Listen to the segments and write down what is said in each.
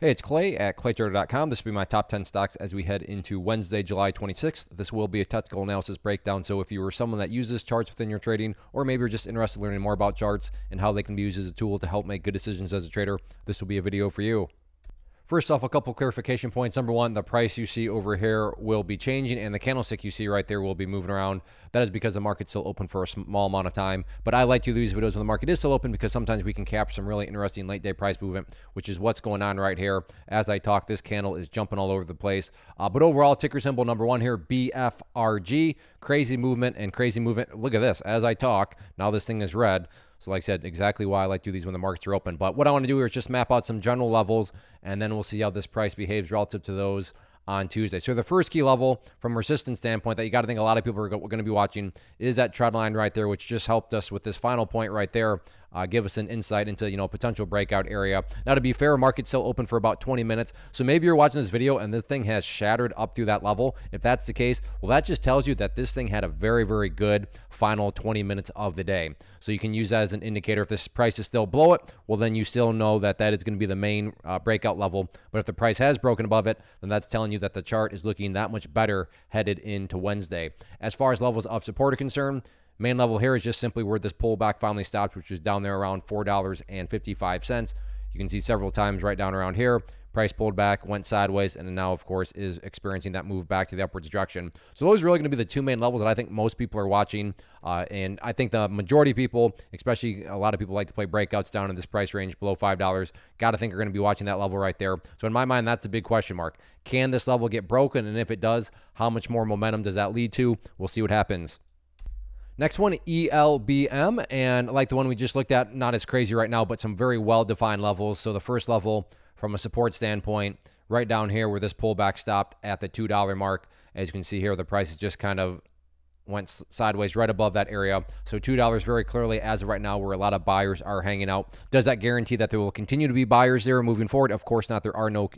Hey, it's Clay at claytrader.com. This will be my top 10 stocks as we head into Wednesday, July 26th. This will be a technical analysis breakdown, so if you were someone that uses charts within your trading, or maybe you're just interested in learning more about charts and how they can be used as a tool to help make good decisions as a trader, this will be a video for you. First off, a couple clarification points. Number one, the price you see over here will be changing, and the candlestick you see right there will be moving around. That is because the market's still open for a small amount of time. But I like to do these videos when the market is still open because sometimes we can capture some really interesting late day price movement, which is what's going on right here. As I talk, this candle is jumping all over the place. But overall, ticker symbol number one here, BFRG. Crazy movement and crazy movement. Look at this. As I talk, now this thing is red. So like I said, exactly why I like to do these when the markets are open. But what I want to do here is just map out some general levels, and then we'll see how this price behaves relative to those on Tuesday. So the first key level from a resistance standpoint that you got to think a lot of people are going to be watching is that trend line right there, which just helped us with this final point right there. Give us an insight into, potential breakout area. Now, to be fair, market's still open for about 20 minutes. So maybe you're watching this video and this thing has shattered up through that level. If that's the case, well, that just tells you that this thing had a very, very good final 20 minutes of the day. So you can use that as an indicator. If this price is still below it, well, then you still know that that is going to be the main breakout level. But if the price has broken above it, then that's telling you that the chart is looking that much better headed into Wednesday. As far as levels of support are concerned, main level here is just simply where this pullback finally stopped, which was down there around $4.55. You can see several times right down around here. Price pulled back, went sideways, and now, of course, is experiencing that move back to the upwards direction. So those are really going to be the two main levels that I think most people are watching. And I think the majority of people, especially a lot of people like to play breakouts down in this price range below $5, got to think are going to be watching that level right there. So in my mind, that's the big question mark. Can this level get broken? And if it does, how much more momentum does that lead to? We'll see what happens. Next one, ELBM, and like the one we just looked at, not as crazy right now, but some very well-defined levels. So the first level from a support standpoint, right down here where this pullback stopped at the $2 mark. As you can see here, the price is just kind of went sideways right above that area. So $2 very clearly as of right now where a lot of buyers are hanging out. Does that guarantee that there will continue to be buyers there moving forward? Of course not. There are no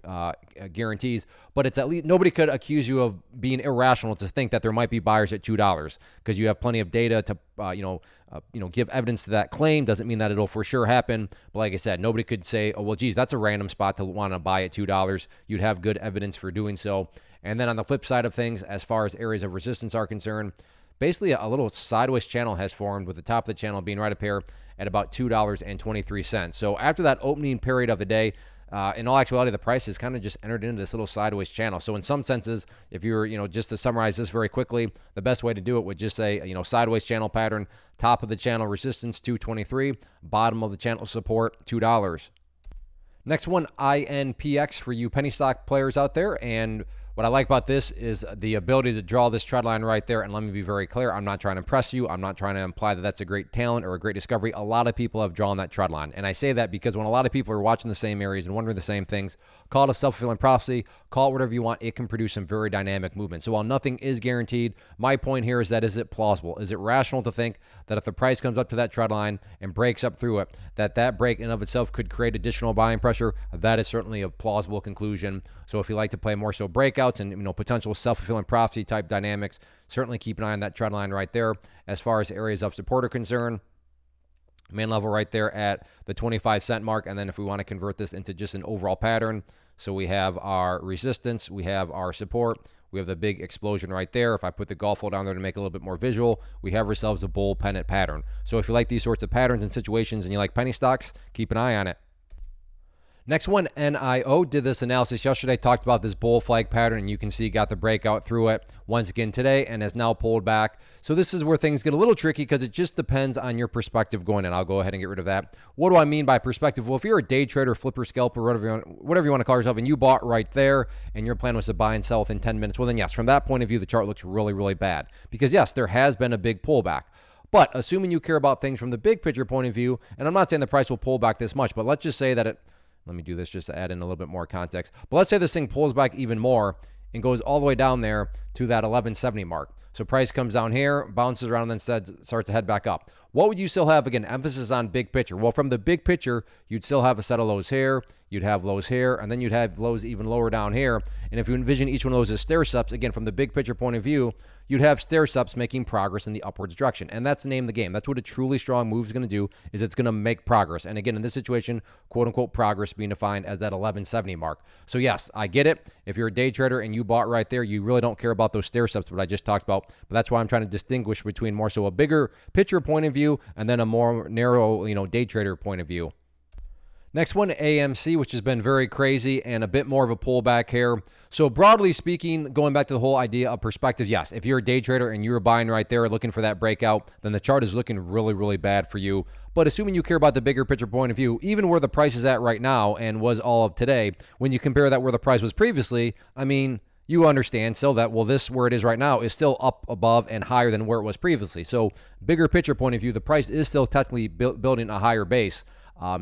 guarantees, but it's at least nobody could accuse you of being irrational to think that there might be buyers at $2 because you have plenty of data to give evidence to that claim. Doesn't mean that it'll for sure happen. But like I said, nobody could say, oh, well, geez, that's a random spot to want to buy at $2. You'd have good evidence for doing so. And then on the flip side of things, as far as areas of resistance are concerned, basically a little sideways channel has formed with the top of the channel being right up here at about $2.23. So after that opening period of the day, in all actuality, the price has kind of just entered into this little sideways channel. So in some senses, if you were, just to summarize this very quickly, the best way to do it would just say, sideways channel pattern, top of the channel resistance, 223, bottom of the channel support, $2. Next one, INPX for you penny stock players out there. And what I like about this is the ability to draw this trend line right there. And let me be very clear, I'm not trying to impress you. I'm not trying to imply that that's a great talent or a great discovery. A lot of people have drawn that trend line. And I say that because when a lot of people are watching the same areas and wondering the same things, call it a self-fulfilling prophecy, call it whatever you want, it can produce some very dynamic movement. So while nothing is guaranteed, my point here is that is it plausible? Is it rational to think that if the price comes up to that trend line and breaks up through it, that break in of itself could create additional buying pressure? That is certainly a plausible conclusion. So if you like to play more so breakouts and potential self-fulfilling prophecy type dynamics, certainly keep an eye on that trend line right there. As far as areas of support are concerned, main level right there at the 25-cent mark. And then if we want to convert this into just an overall pattern, so we have our resistance, we have our support, we have the big explosion right there. If I put the golf hole down there to make it a little bit more visual, we have ourselves a bull pennant pattern. So if you like these sorts of patterns and situations and you like penny stocks, keep an eye on it. Next one, NIO, did this analysis yesterday, talked about this bull flag pattern, and you can see got the breakout through it once again today and has now pulled back. So this is where things get a little tricky because it just depends on your perspective going in. I'll go ahead and get rid of that. What do I mean by perspective? Well, if you're a day trader, flipper, scalper, whatever you want to call yourself, and you bought right there and your plan was to buy and sell within 10 minutes, well then yes, from that point of view, the chart looks really, really bad because yes, there has been a big pullback. But assuming you care about things from the big picture point of view, and I'm not saying the price will pull back this much, but let's just say that let me do this just to add in a little bit more context. But let's say this thing pulls back even more and goes all the way down there to that 1170 mark. So price comes down here, bounces around, and then starts to head back up. What would you still have? Again, emphasis on big picture. Well, from the big picture, you'd still have a set of lows here, you'd have lows here, and then you'd have lows even lower down here. And if you envision each one of those as stair-steps, again, from the big picture point of view, you'd have stair-steps making progress in the upwards direction. And that's the name of the game. That's what a truly strong move is going to do, is it's going to make progress. And again, in this situation, quote-unquote progress being defined as that 1170 mark. So yes, I get it. If you're a day trader and you bought right there, you really don't care about those stair-steps, what I just talked about. But that's why I'm trying to distinguish between more so a bigger picture point of view and then a more narrow, day trader point of view. Next one, AMC, which has been very crazy and a bit more of a pullback here. So broadly speaking, going back to the whole idea of perspective, yes, if you're a day trader and you're buying right there looking for that breakout, then the chart is looking really, really bad for you. But assuming you care about the bigger picture point of view, even where the price is at right now and was all of today, when you compare that where the price was previously, I mean, you understand still that, well, this where it is right now is still up above and higher than where it was previously. So bigger picture point of view, the price is still technically building a higher base.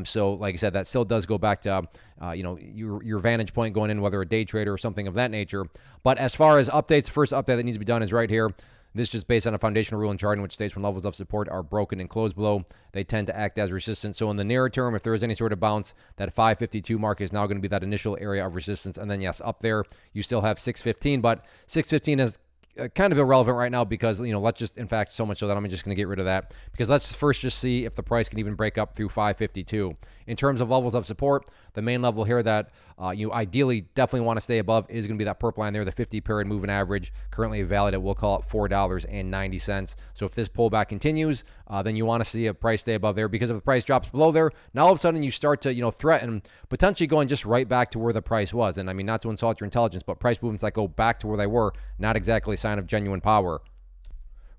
So like I said, that still does go back to, your vantage point going in, whether a day trader or something of that nature. But as far as updates, first update that needs to be done is right here. This is just based on a foundational rule in charting, which states when levels of support are broken and closed below, they tend to act as resistance. So in the nearer term, if there is any sort of bounce, that 552 mark is now going to be that initial area of resistance. And then yes, up there, you still have 615, but 615 is kind of irrelevant right now because, let's just, in fact, so much so that I'm just going to get rid of that because let's first just see if the price can even break up through 552. In terms of levels of support, the main level here that you ideally definitely want to stay above is going to be that purple line there, the 50-period moving average, currently valid at, we'll call it $4.90. So if this pullback continues, then you want to see a price stay above there because if the price drops below there, now all of a sudden you start to, threaten potentially going just right back to where the price was. And I mean, not to insult your intelligence, but price movements that go back to where they were, not exactly a sign of genuine power.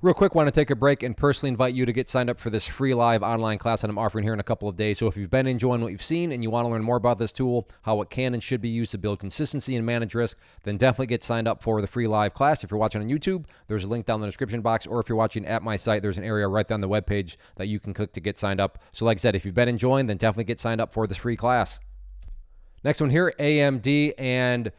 Real quick, want to take a break and personally invite you to get signed up for this free live online class that I'm offering here in a couple of days. So if you've been enjoying what you've seen and you want to learn more about this tool, how it can and should be used to build consistency and manage risk, then definitely get signed up for the free live class. If you're watching on YouTube, there's a link down in the description box, or if you're watching at my site, there's an area right there on the webpage that you can click to get signed up. So like I said, if you've been enjoying, then definitely get signed up for this free class. Next one here, AMD, and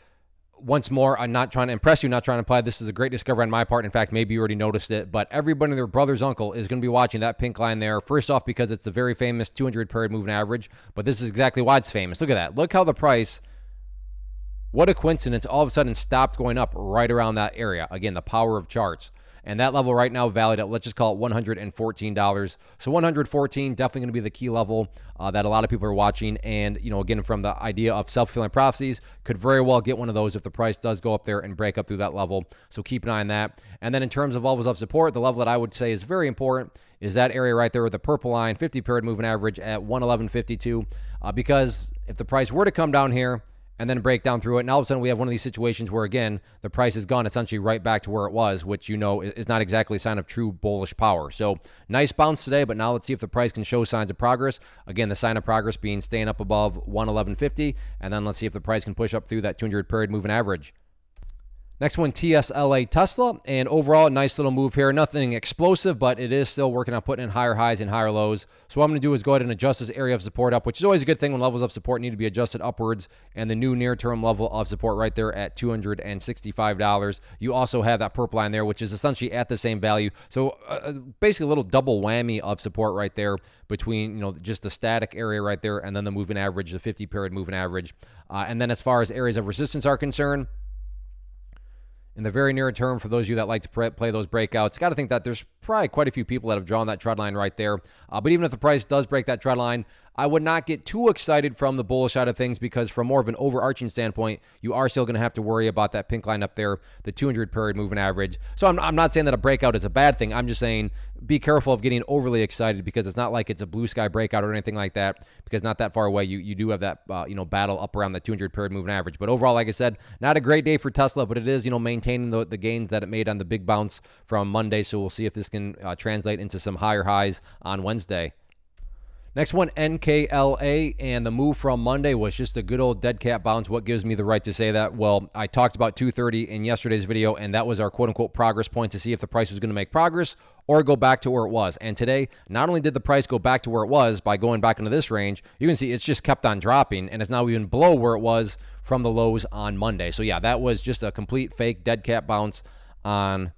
once more, I'm not trying to impress you, not trying to imply this is a great discovery on my part. In fact, maybe you already noticed it, but everybody and their brother's uncle is going to be watching that pink line there. First off, because it's the very famous 200-period moving average, but this is exactly why it's famous. Look at that. Look how the price, what a coincidence, all of a sudden stopped going up right around that area. Again, the power of charts. And that level right now valued at, let's just call it $114. So 114, definitely going to be the key level that a lot of people are watching. And, again, from the idea of self-fulfilling prophecies, could very well get one of those if the price does go up there and break up through that level. So keep an eye on that. And then in terms of levels of support, the level that I would say is very important is that area right there with the purple line, 50-period moving average at 111.52. Because if the price were to come down here, and then break down through it. And all of a sudden we have one of these situations where, again, the price has gone essentially right back to where it was, which, is not exactly a sign of true bullish power. So nice bounce today, but now let's see if the price can show signs of progress. Again, the sign of progress being staying up above 111.50. And then let's see if the price can push up through that 200-period moving average. Next one, TSLA Tesla, and overall, nice little move here. Nothing explosive, but it is still working on putting in higher highs and higher lows. So what I'm going to do is go ahead and adjust this area of support up, which is always a good thing when levels of support need to be adjusted upwards, and the new near-term level of support right there at $265. You also have that purple line there, which is essentially at the same value. So basically a little double whammy of support right there between, just the static area right there and then the moving average, the 50-period moving average. And then as far as areas of resistance are concerned, in the very near term, for those of you that like to play those breakouts, got to think that there's probably quite a few people that have drawn that trend line right there. But even if the price does break that trend line, I would not get too excited from the bullish side of things because from more of an overarching standpoint, you are still going to have to worry about that pink line up there, the 200-period moving average. So I'm not saying that a breakout is a bad thing. I'm just saying be careful of getting overly excited because it's not like it's a blue sky breakout or anything like that because not that far away, you do have that battle up around the 200-period moving average. But overall, like I said, not a great day for Tesla, but it is maintaining the gains that it made on the big bounce from Monday. So we'll see if this can translate into some higher highs on Wednesday. Next one, NKLA, and the move from Monday was just a good old dead cat bounce. What gives me the right to say that? Well, I talked about 230 in yesterday's video, and that was our quote-unquote progress point to see if the price was going to make progress or go back to where it was. And today, not only did the price go back to where it was by going back into this range, you can see it's just kept on dropping, and it's now even below where it was from the lows on Monday. So yeah, that was just a complete fake dead cat bounce on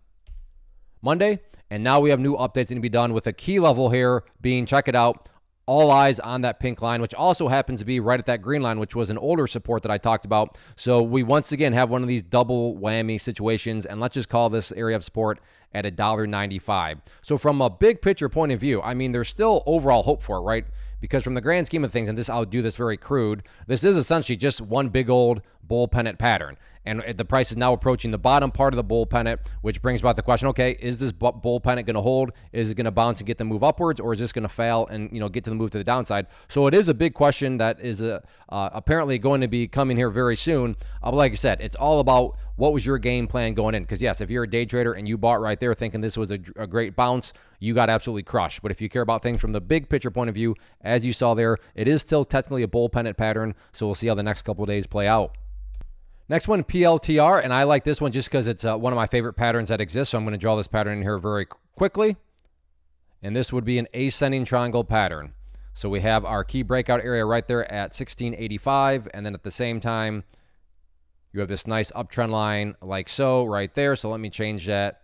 Monday. And now we have new updates that need to be done with a key level here being, check it out, all eyes on that pink line, which also happens to be right at that green line, which was an older support that I talked about. So we once again have one of these double whammy situations, and let's just call this area of support at $1.95. So from a big picture point of view, I mean, there's still overall hope for it, right? Because from the grand scheme of things, and this, I'll do this very crude, this is essentially just one big old bull pennant pattern. And the price is now approaching the bottom part of the bull pennant, which brings about the question, okay, is this bull pennant going to hold? Is it going to bounce and get the move upwards, or is this going to fail and, get to the move to the downside? So it is a big question that is apparently going to be coming here very soon. But like I said, it's all about what was your game plan going in? Because yes, if you're a day trader and you bought right there thinking this was a great bounce, you got absolutely crushed. But if you care about things from the big picture point of view, as you saw there, it is still technically a bull pennant pattern. So we'll see how the next couple of days play out. Next one, PLTR, and I like this one just because it's one of my favorite patterns that exists, so I'm going to draw this pattern in here very quickly. And this would be an ascending triangle pattern. So we have our key breakout area right there at 1685, and then at the same time, you have this nice uptrend line like so right there. So let me change that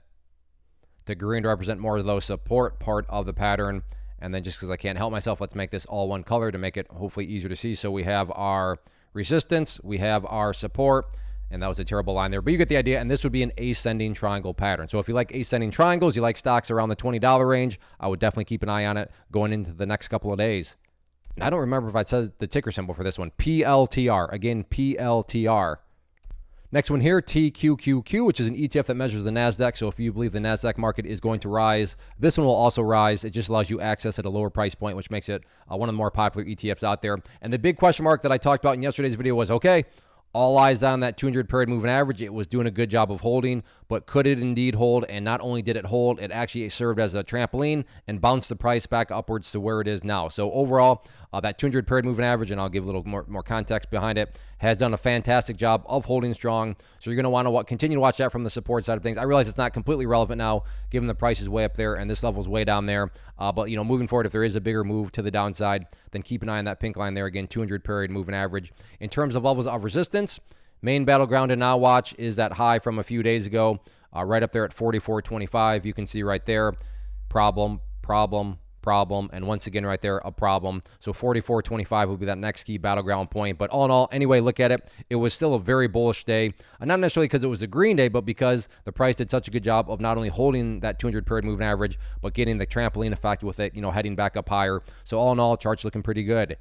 to green to represent more of the support part of the pattern. And then just because I can't help myself, let's make this all one color to make it hopefully easier to see. So we have our resistance, we have our support, and that was a terrible line there, but you get the idea. And this would be an ascending triangle pattern. So if you like ascending triangles, you like stocks around the $20 range, I would definitely keep an eye on it going into the next couple of days. And I don't remember if I said the ticker symbol for this one, PLTR, again, PLTR. Next one here, TQQQ, which is an ETF that measures the NASDAQ. So if you believe the NASDAQ market is going to rise, this one will also rise. It just allows you access at a lower price point, which makes it one of the more popular ETFs out there. And the big question mark that I talked about in yesterday's video was, okay, all eyes on that 200 period moving average. It was doing a good job of holding, but could it indeed hold? And not only did it hold, it actually served as a trampoline and bounced the price back upwards to where it is now. So overall, that 200 period moving average, and I'll give a little more context behind it, has done a fantastic job of holding strong. So you're going to want to continue to watch that from the support side of things. I realize it's not completely relevant now, given the price is way up there and this level is way down there. But moving forward, if there is a bigger move to the downside, then keep an eye on that pink line there. Again, 200 period moving average. In terms of levels of resistance, main battleground to now watch is that high from a few days ago, right up there at 44.25. You can see right there, problem, and once again right there, a problem. So 44.25 will be that next key battleground point. But all in all, anyway, look at it. It was still a very bullish day. Not necessarily because it was a green day, but because the price did such a good job of not only holding that 200 period moving average, but getting the trampoline effect with it, heading back up higher. So all in all, chart's looking pretty good.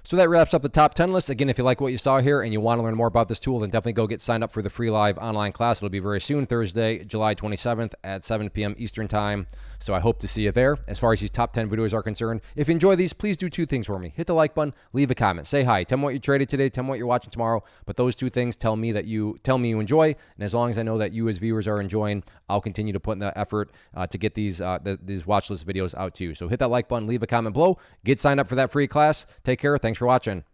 So that wraps up the top 10 list. Again, if you like what you saw here and you want to learn more about this tool, then definitely go get signed up for the free live online class. It'll be very soon, Thursday, July 27th at 7 p.m. Eastern Time. So I hope to see you there. As far as these top 10 videos are concerned, if you enjoy these, please do two things for me. Hit the like button, leave a comment, say hi, tell me what you traded today, tell me what you're watching tomorrow. But those two things tell me you enjoy. And as long as I know that you as viewers are enjoying, I'll continue to put in the effort to get these watch list videos out to you. So hit that like button, leave a comment below, get signed up for that free class. Take care. Thanks for watching.